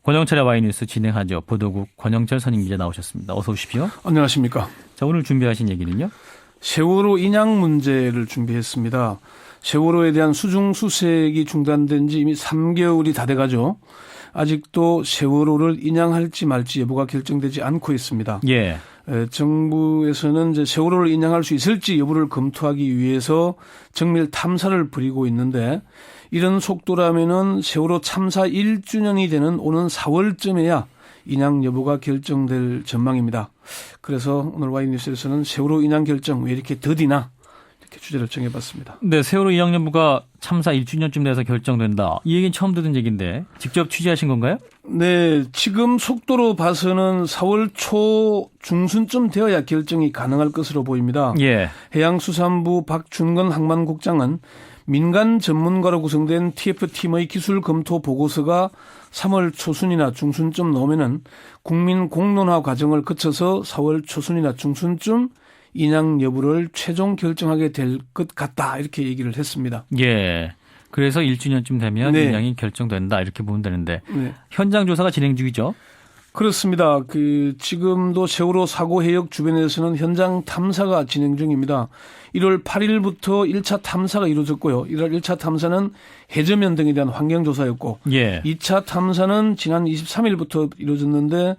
권영철의 와이뉴스 진행하죠. 보도국 권영철 선임기자 나오셨습니다. 어서 오십시오. 안녕하십니까. 자, 오늘 준비하신 얘기는요? 세월호 인양 문제를 준비했습니다. 세월호에 대한 수중 수색이 중단된 지 이미 3개월이 다 돼가죠. 아직도 세월호를 인양할지 말지 여부가 결정되지 않고 있습니다. 예. 정부에서는 이제 세월호를 인양할 수 있을지 여부를 검토하기 위해서 정밀 탐사를 벌이고 있는데, 이런 속도라면은 세월호 참사 1주년이 되는 오는 4월쯤에야 인양 여부가 결정될 전망입니다. 그래서 오늘 와이뉴스에서는 세월호 인양 결정 왜 이렇게 더디나 이렇게 주제를 정해봤습니다. 네, 세월호 인양 여부가 참사 1주년쯤 돼서 결정된다. 이 얘기는 처음 듣는 얘기인데 직접 취재하신 건가요? 네, 지금 속도로 봐서는 4월 초 중순쯤 되어야 결정이 가능할 것으로 보입니다. 예. 해양수산부 박준건 항만국장은 민간 전문가로 구성된 TF팀의 기술 검토 보고서가 3월 초순이나 중순쯤 나오면은 국민 공론화 과정을 거쳐서 4월 초순이나 중순쯤 인양 여부를 최종 결정하게 될 것 같다, 이렇게 얘기를 했습니다. 예. 그래서 1주년쯤 되면 네. 인양이 결정된다 이렇게 보면 되는데 네. 현장 조사가 진행 중이죠? 그렇습니다. 지금도 세월호 사고 해역 주변에서는 현장 탐사가 진행 중입니다. 1월 8일부터 1차 탐사가 이루어졌고요. 1월 1차 탐사는 해저면 등에 대한 환경조사였고, 예. 2차 탐사는 지난 23일부터 이루어졌는데,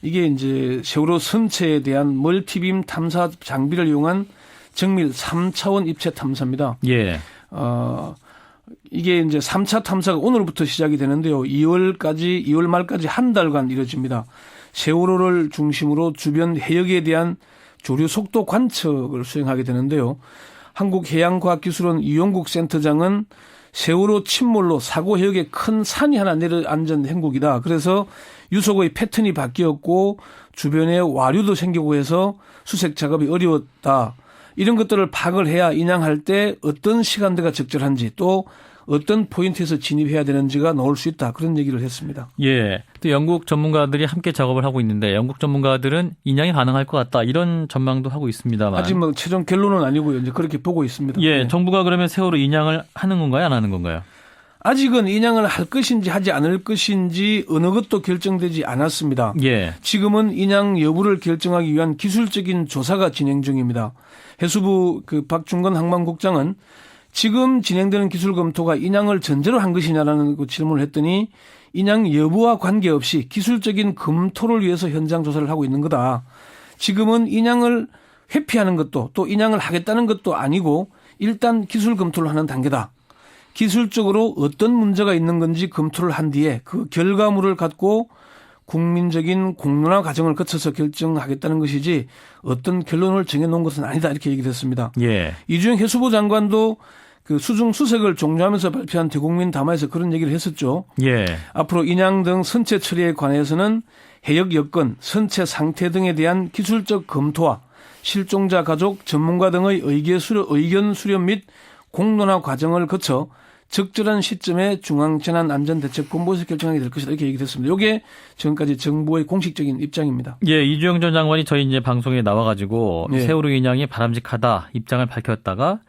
이게 이제 세월호 선체에 대한 멀티빔 탐사 장비를 이용한 정밀 3차원 입체 탐사입니다. 예. 이게 이제 3차 탐사가 오늘부터 시작이 되는데요. 2월 말까지 한 달간 이루어집니다. 세월호를 중심으로 주변 해역에 대한 조류 속도 관측을 수행하게 되는데요. 한국해양과학기술원 이용국 센터장은 세월호 침몰로 사고 해역에 큰 산이 하나 내려앉은 행국이다. 그래서 유속의 패턴이 바뀌었고 주변에 와류도 생기고 해서 수색 작업이 어려웠다. 이런 것들을 파악을 해야 인양할 때 어떤 시간대가 적절한지, 또 어떤 포인트에서 진입해야 되는지가 나올 수 있다, 그런 얘기를 했습니다. 예. 또 영국 전문가들이 함께 작업을 하고 있는데 영국 전문가들은 인양이 가능할 것 같다 이런 전망도 하고 있습니다만. 아직 뭐 최종 결론은 아니고요. 이제 그렇게 보고 있습니다. 예. 네. 정부가 그러면 세월호 인양을 하는 건가요? 안 하는 건가요? 아직은 인양을 할 것인지 하지 않을 것인지 어느 것도 결정되지 않았습니다. 예. 지금은 인양 여부를 결정하기 위한 기술적인 조사가 진행 중입니다. 해수부 박준건 항만국장은 지금 진행되는 기술 검토가 인양을 전제로 한 것이냐라는 질문을 했더니, 인양 여부와 관계없이 기술적인 검토를 위해서 현장 조사를 하고 있는 거다. 지금은 인양을 회피하는 것도 또 인양을 하겠다는 것도 아니고 일단 기술 검토를 하는 단계다. 기술적으로 어떤 문제가 있는 건지 검토를 한 뒤에 그 결과물을 갖고 국민적인 공론화 과정을 거쳐서 결정하겠다는 것이지 어떤 결론을 정해놓은 것은 아니다, 이렇게 얘기를 했습니다. 예. 이주영 해수부 장관도 수중 수색을 종료하면서 발표한 대국민 담화에서 그런 얘기를 했었죠. 예. 앞으로 인양 등 선체 처리에 관해서는 해역 여건, 선체 상태 등에 대한 기술적 검토와 실종자 가족, 전문가 등의 의견 수렴 및 공론화 과정을 거쳐 적절한 시점에 중앙재난안전대책본부에서 결정하게 될 것이다, 이렇게 얘기를 했습니다. 이게 지금까지 정부의 공식적인 입장입니다. 예, 이주영 전 장관이 저희 이제 방송에 나와가지고 네. 세월호 인양이 바람직하다 입장을 밝혔다가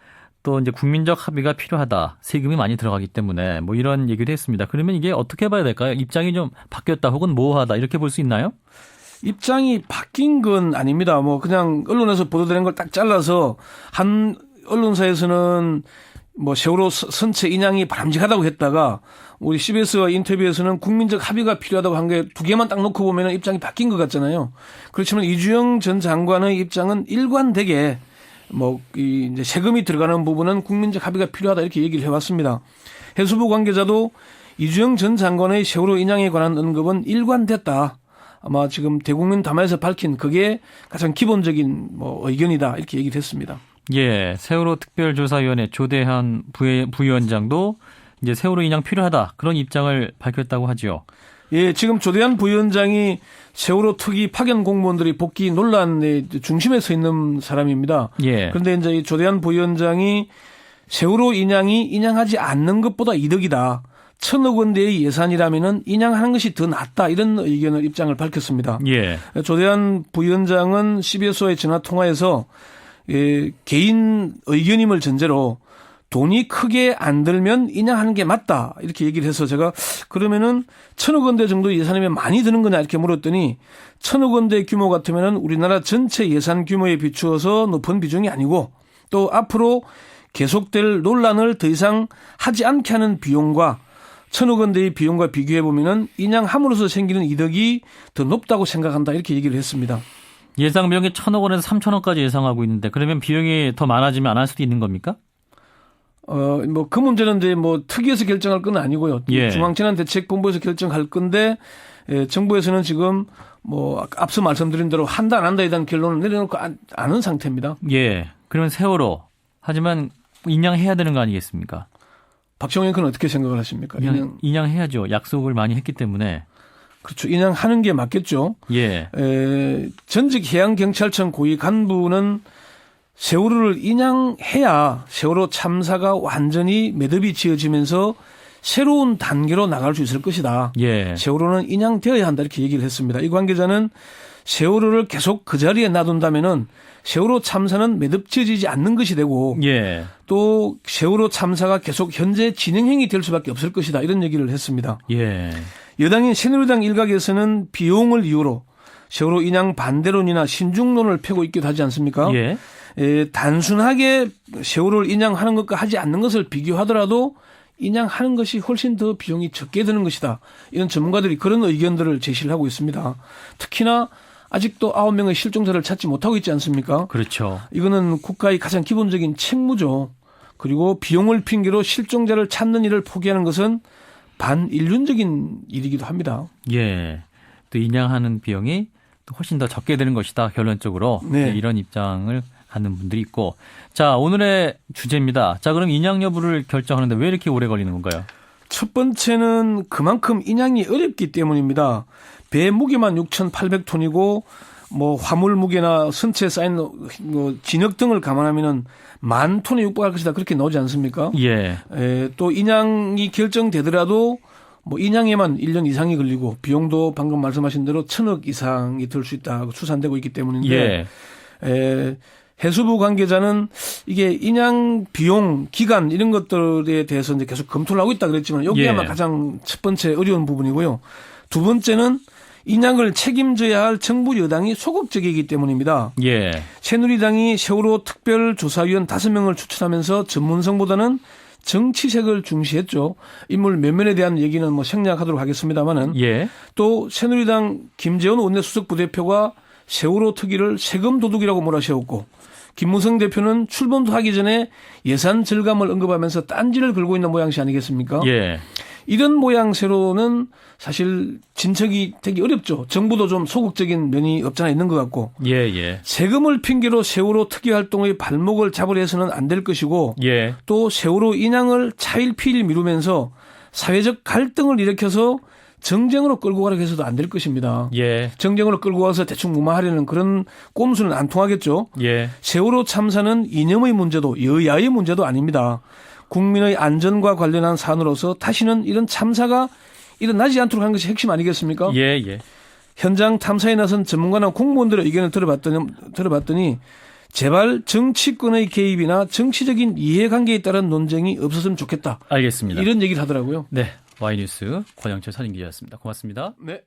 또 이제 국민적 합의가 필요하다, 세금이 많이 들어가기 때문에 뭐 이런 얘기를 했습니다. 그러면 이게 어떻게 봐야 될까요? 입장이 좀 바뀌었다 혹은 모호하다 이렇게 볼 수 있나요? 입장이 바뀐 건 아닙니다. 뭐 그냥 언론에서 보도되는 걸 딱 잘라서 한 언론사에서는 뭐 세월호 선체 인양이 바람직하다고 했다가 우리 CBS와 인터뷰에서는 국민적 합의가 필요하다고 한 게 두 개만 딱 놓고 보면 입장이 바뀐 것 같잖아요. 그렇지만 이주영 전 장관의 입장은 일관되게 이제 세금이 들어가는 부분은 국민적 합의가 필요하다, 이렇게 얘기를 해왔습니다. 해수부 관계자도 이주영 전 장관의 세월호 인양에 관한 언급은 일관됐다. 아마 지금 대국민 담화에서 밝힌 그게 가장 기본적인 의견이다, 이렇게 얘기를 했습니다. 예, 세월호 특별조사위원회 조대현 부위원장도 이제 세월호 인양 필요하다 그런 입장을 밝혔다고 하죠. 예, 지금 조대현 부위원장이 세월호 특위 파견 공무원들이 복귀 논란의 중심에 서 있는 사람입니다. 예. 그런데 이제 이 조대현 부위원장이 세월호 인양이 인양하지 않는 것보다 이득이다. 1,000억 원대의 예산이라면은 인양하는 것이 더 낫다, 이런 입장을 밝혔습니다. 예. 조대현 부위원장은 CBS와의 전화 통화에서 개인 의견임을 전제로 돈이 크게 안 들면 인양하는 게 맞다 이렇게 얘기를 해서 제가 그러면은 1,000억 원대 정도 예산이면 많이 드는 거냐 이렇게 물었더니 1,000억 원대 규모 같으면은 우리나라 전체 예산 규모에 비추어서 높은 비중이 아니고 또 앞으로 계속될 논란을 더 이상 하지 않게 하는 비용과 1,000억 원대의 비용과 비교해 보면은 인양함으로써 생기는 이득이 더 높다고 생각한다 이렇게 얘기를 했습니다. 예상 비용이 1,000억 원에서 3,000억까지 예상하고 있는데 그러면 비용이 더 많아지면 안 할 수도 있는 겁니까? 뭐 그 문제는 이제 뭐 특위에서 결정할 건 아니고요. 예. 중앙재난대책본부에서 결정할 건데 정부에서는 지금 뭐 앞서 말씀드린 대로 한다 안 한다에 대한 결론을 내려놓고 않은 상태입니다. 예. 그러면 세월호. 하지만 인양해야 되는 거 아니겠습니까? 박정희 의원은 어떻게 생각을 하십니까? 인양해야죠. 약속을 많이 했기 때문에. 그렇죠. 인양하는 게 맞겠죠. 예. 전직 해양경찰청 고위 간부는 세월호를 인양해야 세월호 참사가 완전히 매듭이 지어지면서 새로운 단계로 나갈 수 있을 것이다. 예. 세월호는 인양되어야 한다 이렇게 얘기를 했습니다. 이 관계자는 세월호를 계속 그 자리에 놔둔다면은 세월호 참사는 매듭 지어지지 않는 것이 되고 예. 또 세월호 참사가 계속 현재 진행형이 될 수밖에 없을 것이다 이런 얘기를 했습니다. 예. 여당인 새누리당 일각에서는 비용을 이유로 세월호 인양 반대론이나 신중론을 펴고 있기도 하지 않습니까? 예. 단순하게 세월호를 인양하는 것과 하지 않는 것을 비교하더라도 인양하는 것이 훨씬 더 비용이 적게 드는 것이다. 이런 전문가들이 그런 의견들을 제시를 하고 있습니다. 특히나 아직도 9명의 실종자를 찾지 못하고 있지 않습니까? 그렇죠. 이거는 국가의 가장 기본적인 책무죠. 그리고 비용을 핑계로 실종자를 찾는 일을 포기하는 것은 반인륜적인 일이기도 합니다. 예. 또 인양하는 비용이 또 훨씬 더 적게 되는 것이다. 결론적으로. 네. 이런 입장을 갖는 분들이 있고. 자, 오늘의 주제입니다. 자, 그럼 인양 여부를 결정하는데 왜 이렇게 오래 걸리는 건가요? 첫 번째는 그만큼 인양이 어렵기 때문입니다. 배 무게만 6,800톤이고 뭐 화물 무게나 선체에 쌓인 뭐 진흙 등을 감안하면은 10,000톤에 육박할 것이다 그렇게 나오지 않습니까? 예. 또 인양이 결정되더라도 뭐 인양에만 1년 이상이 걸리고 비용도 방금 말씀하신 대로 1,000억 이상이 들 수 있다고 추산되고 있기 때문인데 해수부 관계자는 이게 인양 비용 기간 이런 것들에 대해서 이제 계속 검토를 하고 있다 그랬지만 여기 아마 가장 첫 번째 어려운 부분이고요. 두 번째는 인양을 책임져야 할 정부 여당이 소극적이기 때문입니다. 예. 새누리당이 세월호 특별조사위원 5명을 추천하면서 전문성보다는 정치색을 중시했죠. 인물 몇 면에 대한 얘기는 뭐 생략하도록 하겠습니다만은 예. 또 새누리당 김재원 원내수석 부대표가 세월호 특위를 세금 도둑이라고 몰아세웠고 김무성 대표는 출범도 하기 전에 예산 절감을 언급하면서 딴지를 걸고 있는 모양새 아니겠습니까? 예. 이런 모양새로는 사실 진척이 되기 어렵죠. 정부도 좀 소극적인 면이 없잖아 있는 것 같고. 예. 세금을 핑계로 세월호 특위 활동의 발목을 잡으려 해서는 안 될 것이고 예. 또 세월호 인양을 차일피일 미루면서 사회적 갈등을 일으켜서 정쟁으로 끌고 가려고 해서도 안 될 것입니다. 예. 정쟁으로 끌고 가서 대충 무마하려는 그런 꼼수는 안 통하겠죠. 예. 세월호 참사는 이념의 문제도 여야의 문제도 아닙니다. 국민의 안전과 관련한 사안으로서 다시는 이런 참사가 일어나지 않도록 하는 것이 핵심 아니겠습니까? 예. 현장 탐사에 나선 전문가나 공무원들의 의견을 들어봤더니 제발 정치권의 개입이나 정치적인 이해관계에 따른 논쟁이 없었으면 좋겠다. 알겠습니다. 이런 얘기를 하더라고요. 네. 와이뉴스 권영철 사진기자였습니다. 고맙습니다. 네.